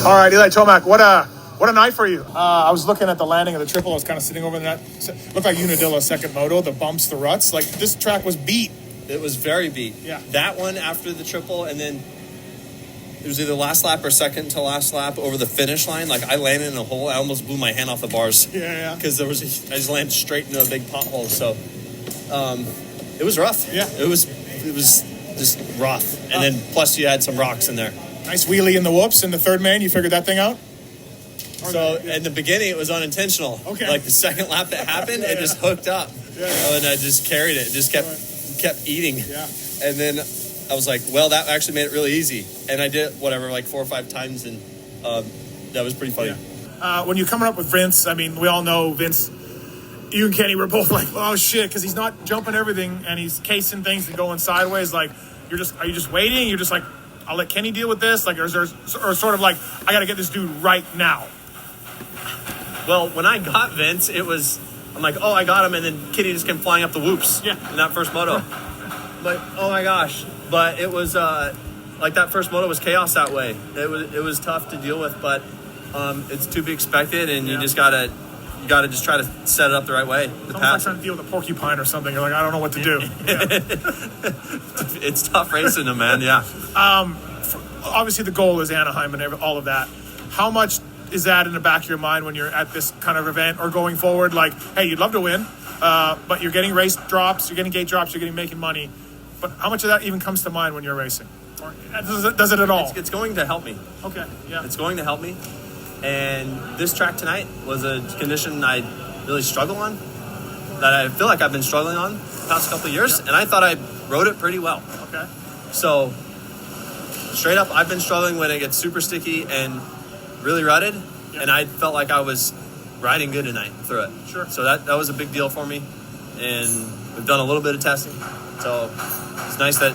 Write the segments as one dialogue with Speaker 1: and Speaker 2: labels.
Speaker 1: All right, Eli Tomac, what a night for you. I was looking at the landing of the triple. I was kind of sitting over in that. Looked like Unadilla second moto, the bumps, the ruts. Like, this track was beat.
Speaker 2: It was very beat.
Speaker 1: Yeah.
Speaker 2: That one after the triple, and then it was either last lap or second to last lap over the finish line. Like, I landed in a hole. I almost blew my hand off the bars.
Speaker 1: Yeah.
Speaker 2: Because I just landed straight into a big pothole. So it was rough.
Speaker 1: Yeah.
Speaker 2: It was just rough. And then plus you had some rocks in there.
Speaker 1: Nice wheelie in the whoops in the third main. You figured that thing out?
Speaker 2: So in the beginning, it was unintentional.
Speaker 1: Okay.
Speaker 2: Like the second lap that happened, it just hooked up.
Speaker 1: Yeah.
Speaker 2: And I just carried it. It just kept eating.
Speaker 1: Yeah.
Speaker 2: And then I was like, well, that actually made it really easy. And I did it, like 4 or 5 times, and that was pretty funny.
Speaker 1: Yeah. When you're coming up with Vince, I mean, we all know Vince, you and Kenny were both like, oh, shit, because he's not jumping everything, and he's casing things and going sideways. Like, are you just waiting? You're just like, I'll let Kenny deal with this? Like, or sort of like, I got to get this dude right now?
Speaker 2: Well, when I got Vince, I'm like, oh, I got him, and then Kenny just came flying up the whoops in that first moto. Like, oh my gosh. But it was, like that first moto was chaos that way. It was tough to deal with, but it's to be expected, and you just gotta just try to set it up the right way.
Speaker 1: It's like trying to deal with a porcupine or something. You're like, I don't know what to do. Yeah.
Speaker 2: It's tough racing them, man, yeah.
Speaker 1: Obviously, the goal is Anaheim and all of that. How much is that in the back of your mind when you're at this kind of event or going forward? Like, hey, you'd love to win, but you're getting race drops, you're getting gate drops, you're making money. But how much of that even comes to mind when you're racing? Or does it at all?
Speaker 2: It's going to help me.
Speaker 1: Okay, yeah.
Speaker 2: It's going to help me. And this track tonight was a condition I really struggle on, that I feel like I've been struggling on the past couple of years, and I thought I rode it pretty well.
Speaker 1: Okay.
Speaker 2: So, straight up, I've been struggling when it gets super sticky and really rutted, and I felt like I was riding good tonight through it.
Speaker 1: Sure.
Speaker 2: So that was a big deal for me, and we've done a little bit of testing. So it's nice that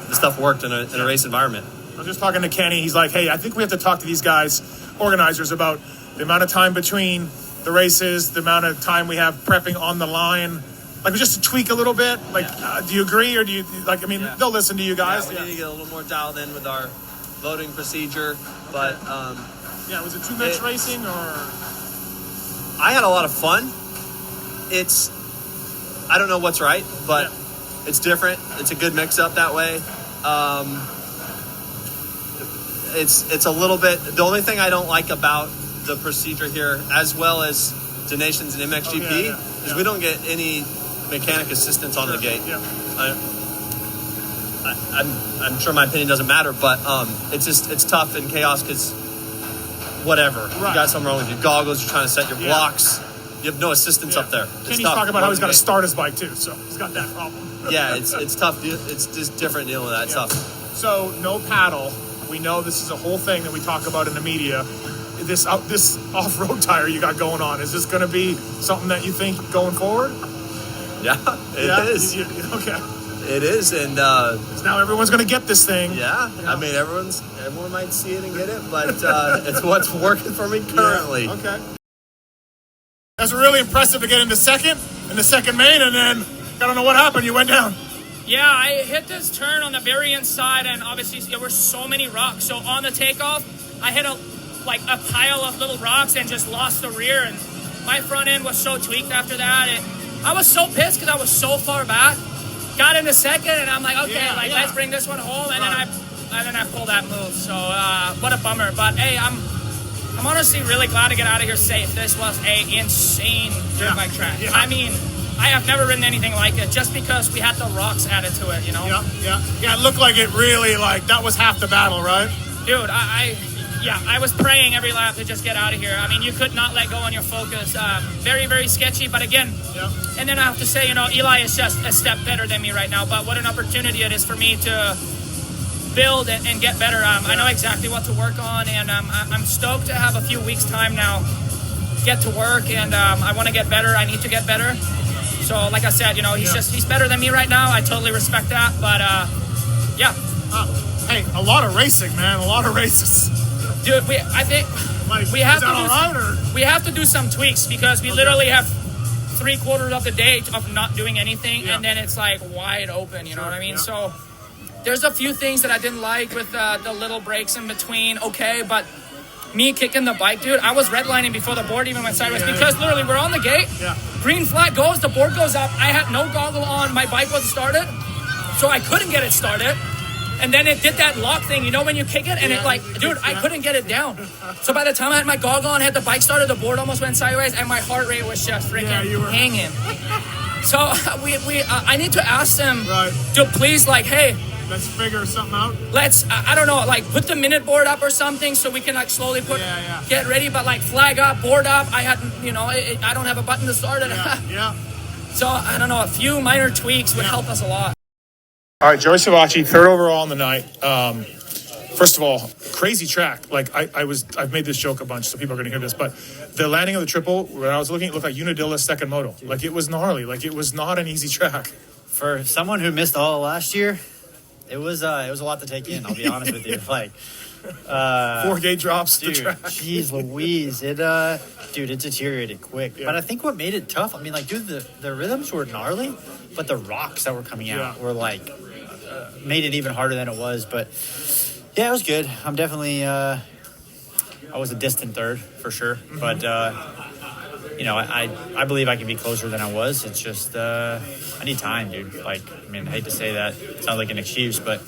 Speaker 2: the stuff worked in a race environment.
Speaker 1: I was just talking to Kenny. He's like, hey, I think we have to talk to these guys, organizers, about the amount of time between the races, the amount of time we have prepping on the line. Like, just to tweak a little bit. Like, do you agree, or do you, like, I mean, they'll listen to you guys.
Speaker 2: Yeah, we need to get a little more dialed in with our voting procedure, but...
Speaker 1: was it too much racing, or...?
Speaker 2: I had a lot of fun. I don't know what's right, but it's different. It's a good mix-up that way. It's a little bit... The only thing I don't like about the procedure here, as well as Donations and MXGP, is we don't get any mechanic assistance on the gate.
Speaker 1: Yeah.
Speaker 2: I'm sure my opinion doesn't matter, but it's tough in chaos because whatever. Right. You got something wrong with your goggles, you're trying to set your blocks. You have no assistance up there.
Speaker 1: Kenny's talking about how he's got to start his bike too, so he's got that problem.
Speaker 2: It's tough. It's just different dealing with that stuff.
Speaker 1: So no paddle. We know this is a whole thing that we talk about in the media. This off-road tire you got going on, is this going to be something that you think going forward?
Speaker 2: Yeah, it is.
Speaker 1: Okay.
Speaker 2: It is, and
Speaker 1: now everyone's going to get this thing.
Speaker 2: Yeah, I mean, everyone might see it and get it, but it's what's working for me currently.
Speaker 1: Yeah. Okay. That's really impressive to get into second in the second main, and then I don't know what happened. You went down.
Speaker 3: Yeah, I hit this turn on the very inside, and obviously there were so many rocks. So on the takeoff, I hit a pile of little rocks and just lost the rear, and my front end was so tweaked after that. I was so pissed because I was so far back. Got into second, and I'm like, okay, let's bring this one home, and then I pulled that move. So what a bummer. But hey, I'm honestly really glad to get out of here safe. This was a insane dirt bike track. Yeah. I mean, I have never ridden anything like it, just because we had the rocks added to it, you know?
Speaker 1: Yeah, it looked like it really, that was half the battle, right?
Speaker 3: Dude, I was praying every lap to just get out of here. I mean, you could not let go on your focus. Very, very sketchy, but again, and then I have to say, Eli is just a step better than me right now, but what an opportunity it is for me to build and get better. I know exactly what to work on, and I'm stoked to have a few weeks' time now, get to work, and I want to get better. I need to get better. So, like I said, he's better than me right now. I totally respect that, but
Speaker 1: hey, a lot of racing, man. A lot of races.
Speaker 3: Dude, I think we have we have to do some tweaks, because we literally have 3/4 of the day of not doing anything, and then it's like wide open. You know what I mean? So there's a few things that I didn't like with the little breaks in between. Okay, but me kicking the bike, dude, I was redlining before the board even went sideways because literally we're on the gate.
Speaker 1: Yeah.
Speaker 3: Green flag goes, the board goes up. I had no goggle on. My bike wasn't started, so I couldn't get it started. And then it did that lock thing, you know, when you kick it, and it like, dude, I couldn't get it down. So by the time I had my goggle on, had the bike started, the board almost went sideways, and my heart rate was just freaking hanging. So I need to ask them to please, like, hey,
Speaker 1: let's figure something out.
Speaker 3: Let's, I don't know, like put the minute board up or something so we can like slowly get ready, but like flag up, board up. I had, you know, I don't have a button to start it. So I don't know, a few minor tweaks would help us a lot.
Speaker 1: All right, Joey Savatgy, third overall on the night. First of all, crazy track. Like I've made this joke a bunch, so people are going to hear this. But the landing of the triple, when I was looking, it looked like Unadilla's second moto. Like it was gnarly. Like it was not an easy track.
Speaker 4: For someone who missed all last year, it was a lot to take in. I'll be honest with you. Like
Speaker 1: 4 gate drops.
Speaker 4: Dude,
Speaker 1: the track.
Speaker 4: Jeez Louise, it deteriorated quick. Yeah. But I think what made it tough, I mean, like, dude, the rhythms were gnarly, but the rocks that were coming out were like made it even harder than it was. But yeah, it was good. I'm definitely I was a distant third for sure, but you know, I believe I can be closer than I was. It's just I need time, dude. Like, I mean, I hate to say that. It sounds like an excuse, but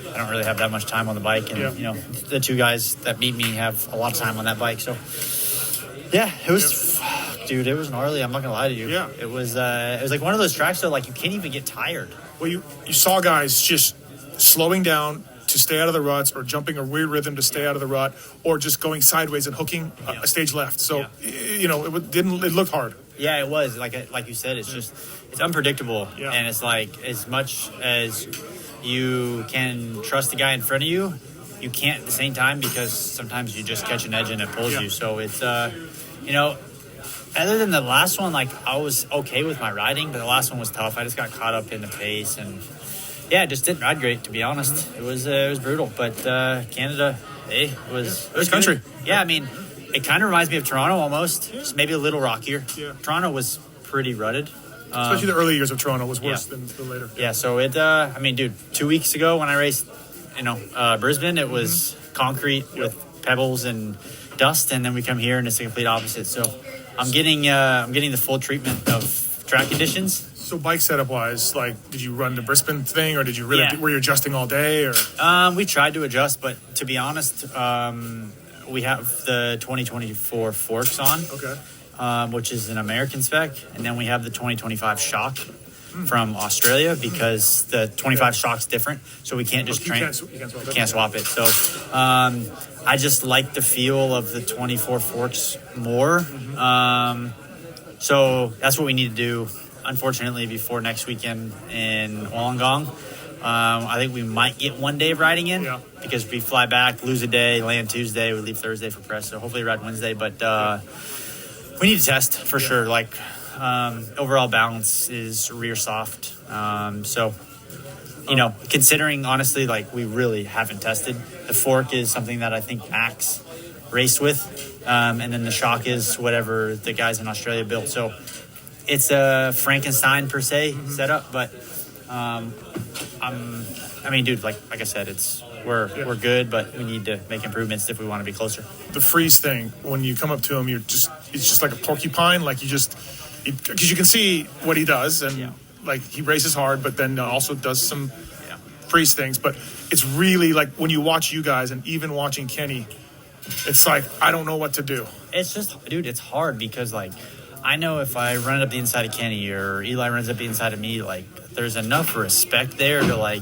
Speaker 4: I don't really have that much time on the bike. And, you know, the two guys that beat me have a lot of time on that bike. So, yeah, it was, dude, it was gnarly. I'm not going to lie to you.
Speaker 1: Yeah.
Speaker 4: It was like one of those tracks that, like, you can't even get tired.
Speaker 1: Well, you saw guys just slowing down to stay out of the ruts, or jumping a weird rhythm to stay out of the rut, or just going sideways and hooking a stage left. So, you know, it looked hard.
Speaker 4: Yeah, it was. Like you said, it's just, it's unpredictable.
Speaker 1: Yeah.
Speaker 4: And it's like, as much as you can trust the guy in front of you, you can't at the same time, because sometimes you just catch an edge and it pulls you. So it's, you know, other than the last one, like, I was okay with my riding, but the last one was tough. I just got caught up in the pace, and yeah, it just didn't ride great, to be honest. It was brutal, but Canada, hey, it was
Speaker 1: country.
Speaker 4: Yeah, I mean, it kind of reminds me of Toronto almost, just maybe a little rockier.
Speaker 1: Yeah.
Speaker 4: Toronto was pretty rutted.
Speaker 1: Especially the early years of Toronto was worse than the later.
Speaker 4: Yeah, so it, I mean, dude, 2 weeks ago when I raced, you know, Brisbane, it was concrete with pebbles and dust, and then we come here and it's the complete opposite. So I'm getting the full treatment of track conditions.
Speaker 1: So bike setup wise, like, did you run the Brisbane thing, or did you really were you adjusting all day, or?
Speaker 4: We tried to adjust, but to be honest, we have the 2024 forks on, which is an American spec, and then we have the 2025 shock from Australia, because the 25 shock's different, so we can't just can't swap it. So I just like the feel of the 24 forks more. So that's what we need to do. Unfortunately, before next weekend in Wollongong, I think we might get 1 day of riding in, because we fly back, lose a day, land Tuesday, we leave Thursday for press, so hopefully ride Wednesday. But we need to test for sure. Like, overall balance is rear soft. So, you know, considering honestly, like, we really haven't tested. The fork is something that I think Max raced with, and then the shock is whatever the guys in Australia built. So it's a Frankenstein per se setup, but I mean, dude, like I said, we're good, but we need to make improvements if we want to be closer.
Speaker 1: The freeze thing, when you come up to him, it's just like a porcupine. Like, because you can see what he does, and like, he races hard, but then also does some freeze things. But it's really like, when you watch you guys, and even watching Kenny, it's like, I don't know what to do.
Speaker 4: It's just, dude, it's hard, because like, I know if I run it up the inside of Kenny, or Eli runs up the inside of me, like, there's enough respect there to, like,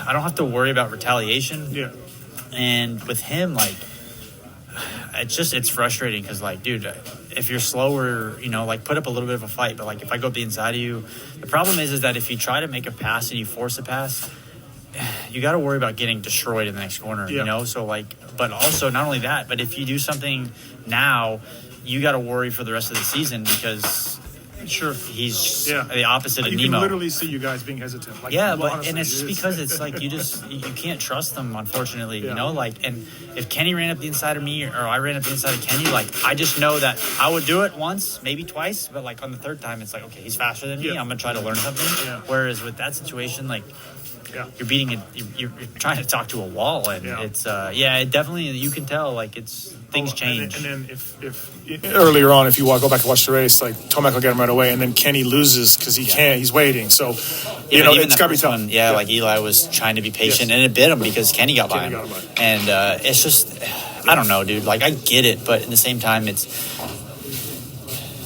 Speaker 4: I don't have to worry about retaliation.
Speaker 1: Yeah.
Speaker 4: And with him, like, it's frustrating, because, like, dude, if you're slower, you know, like, put up a little bit of a fight. But, like, if I go up the inside of you, the problem is that if you try to make a pass and you force a pass, you got to worry about getting destroyed in the next corner, you know? So, like, but also not only that, but if you do something now, you got to worry for the rest of the season, because he's the opposite of Nemo.
Speaker 1: You can literally see you guys being hesitant. Like,
Speaker 4: honestly, and it's just because it's like, you can't trust them, unfortunately, you know? Like, and if Kenny ran up the inside of me, or I ran up the inside of Kenny, like, I just know that I would do it once, maybe twice, but like on the third time, it's like, okay, he's faster than me. I'm going to try to learn something. Whereas with that situation, like, you're beating it. You're trying to talk to a wall, and it's it definitely, you can tell like it's things change.
Speaker 1: And then if earlier on, if you go back and watch the race, like Tomac will get him right away, and then Kenny loses because he can't. He's waiting, so it's got to be tough.
Speaker 4: One, like Eli was trying to be patient, and it bit him because Kenny got by him. And it's just, I don't know, dude. Like I get it, but at the same time,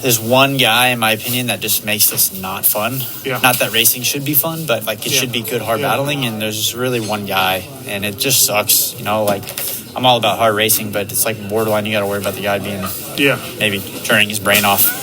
Speaker 4: there's one guy, in my opinion, that just makes this not fun.
Speaker 1: Yeah.
Speaker 4: Not that racing should be fun, but like it should be good, hard battling. And there's just really one guy, and it just sucks. Like I'm all about hard racing, but it's like borderline. You got to worry about the guy being maybe turning his brain off.